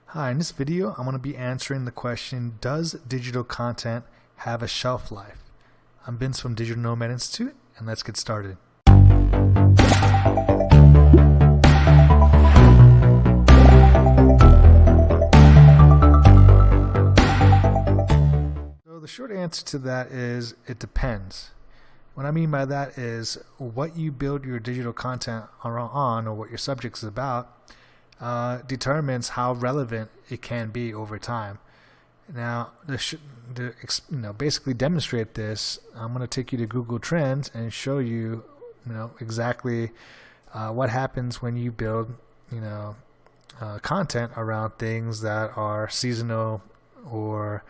Hi, in this video, I'm going to be answering the question, does digital content have a shelf life? I'm Vince from Digital Nomad Institute, and let's get started. So the short answer to that is it depends. What I mean by that is what you build your digital content on, or what your subject is about, determines how relevant it can be over time. Now, basically demonstrate this, I'm going to take you to Google Trends and show you, exactly what happens when you build, content around things that are seasonal or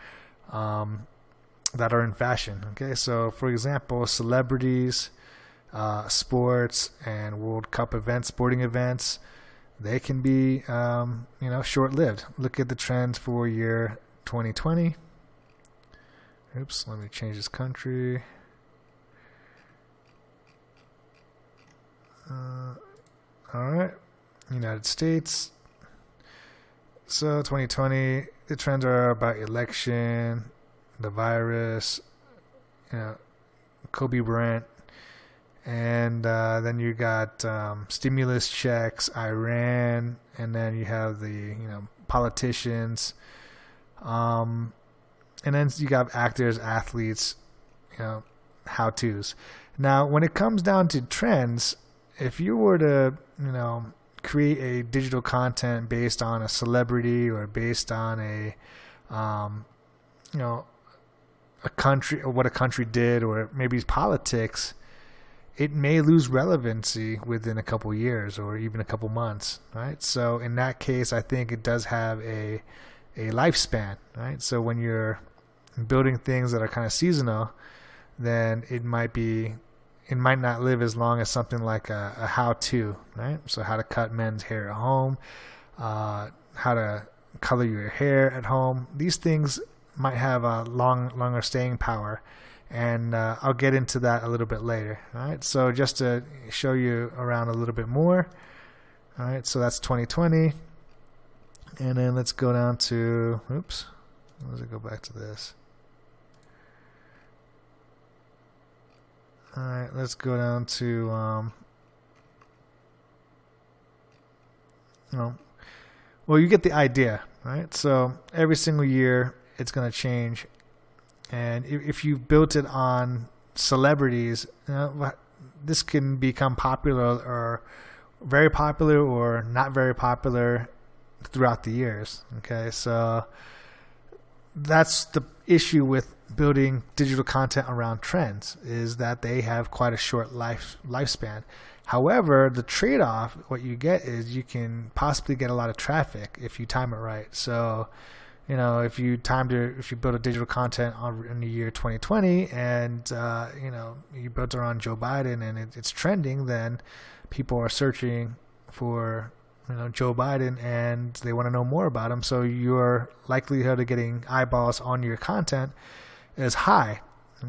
that are in fashion. Okay, so for example, celebrities, sports, and World Cup events, sporting events. They can be, short-lived. Look at the trends for year 2020. Oops, let me change this country. All right, United States. So 2020, the trends are about election, the virus, Kobe Bryant. And then you got stimulus checks, Iran, and then you have the politicians, and then you got actors, athletes, how-tos. Now, when it comes down to trends, if you were to create a digital content based on a celebrity or based on a country, or what a country did, or maybe politics, it may lose relevancy within a couple years or even a couple months, right? So in that case, I think it does have a lifespan, right? So when you're building things that are kind of seasonal, then it might not live as long as something like a how-to, right? So how to cut men's hair at home, how to color your hair at home. These things might have a longer staying power. And I'll get into that a little bit later. All right, so just to show you around a little bit more. All right, so that's 2020. And then let's go down to, let's go back to this. All right, let's go down to, well, you get the idea, right? So every single year it's going to change. And if you've built it on celebrities, this can become popular or very popular or not very popular throughout the years. Okay, so that's the issue with building digital content around trends, is that they have quite a short lifespan. However, the trade-off, what you get is you can possibly get a lot of traffic if you time it right. So if you build a digital content in the year 2020 and, you built it around Joe Biden and it's trending, then people are searching for, Joe Biden and they want to know more about him. So your likelihood of getting eyeballs on your content is high.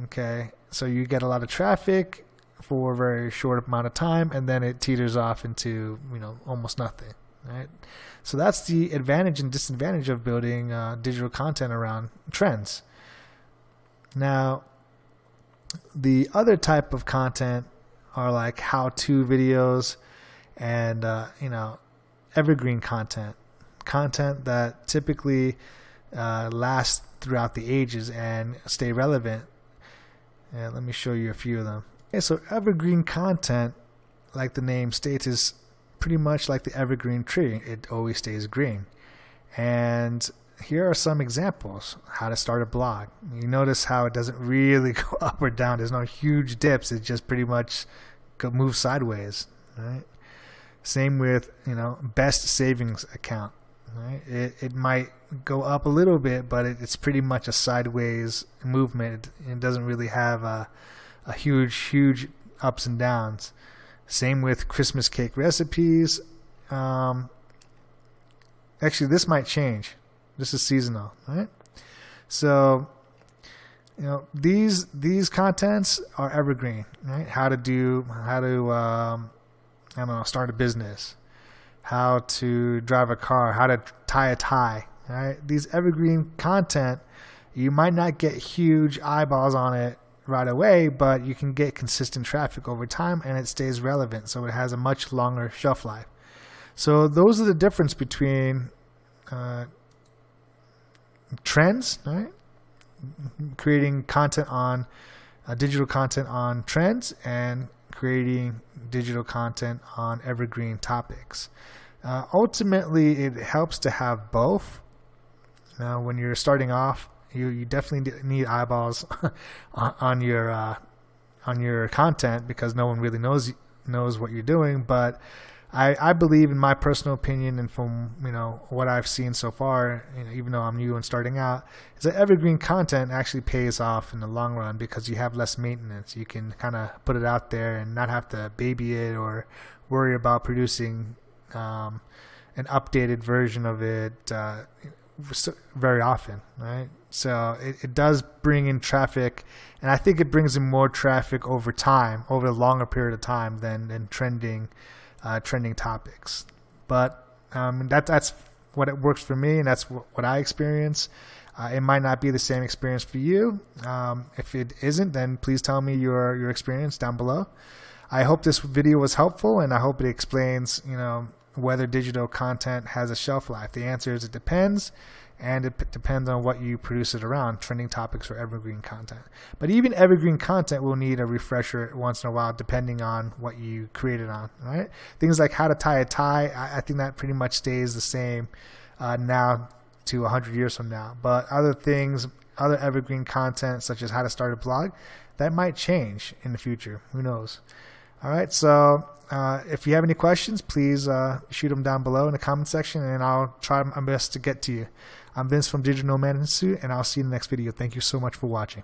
Okay. So you get a lot of traffic for a very short amount of time, and then it teeters off into, almost nothing. Right. So that's the advantage and disadvantage of building digital content around trends. Now, the other type of content are like how-to videos and, evergreen content that typically lasts throughout the ages and stay relevant. And let me show you a few of them. Okay, so evergreen content, like the name states, is pretty much like the evergreen tree. It always stays green. And here are some examples. How to start a blog. You notice how it doesn't really go up or down. There's no huge dips. It just pretty much moves sideways. Right? Same with best savings account. Right? It might go up a little bit, but it's pretty much a sideways movement. It doesn't really have a huge ups and downs. Same with Christmas cake recipes. Actually, this might change. This is seasonal, right? So, these contents are evergreen, right? How to start a business, how to drive a car, how to tie a tie. Right? These evergreen content, you might not get huge eyeballs on it right away, but you can get consistent traffic over time and it stays relevant. So it has a much longer shelf life. So those are the difference between trends, right? Creating content on digital content on trends and creating digital content on evergreen topics. Ultimately, it helps to have both. When you're starting off, you definitely need eyeballs on your content because no one really knows what you're doing. But I believe, in my personal opinion, and from what I've seen so far, even though I'm new and starting out, is that evergreen content actually pays off in the long run because you have less maintenance. You can kind of put it out there and not have to baby it or worry about producing an updated version of it very often, right? So it does bring in traffic, and I think it brings in more traffic over time, over a longer period of time than trending topics. But that's what it works for me, and that's what I experience. It might not be the same experience for you. If it isn't, then please tell me your experience down below. I hope this video was helpful, and I hope it explains whether digital content has a shelf life. The answer is it depends, and it depends on what you produce it around, trending topics or evergreen content. But even evergreen content will need a refresher once in a while depending on what you create it on, right? Things like how to tie a tie, I think that pretty much stays the same now to 100 years from now. But other things, other evergreen content such as how to start a blog, that might change in the future. Who knows? All right, so if you have any questions, please shoot them down below in the comment section, and I'll try my best to get to you. I'm Vince from Digital Nomad Institute, and I'll see you in the next video. Thank you so much for watching.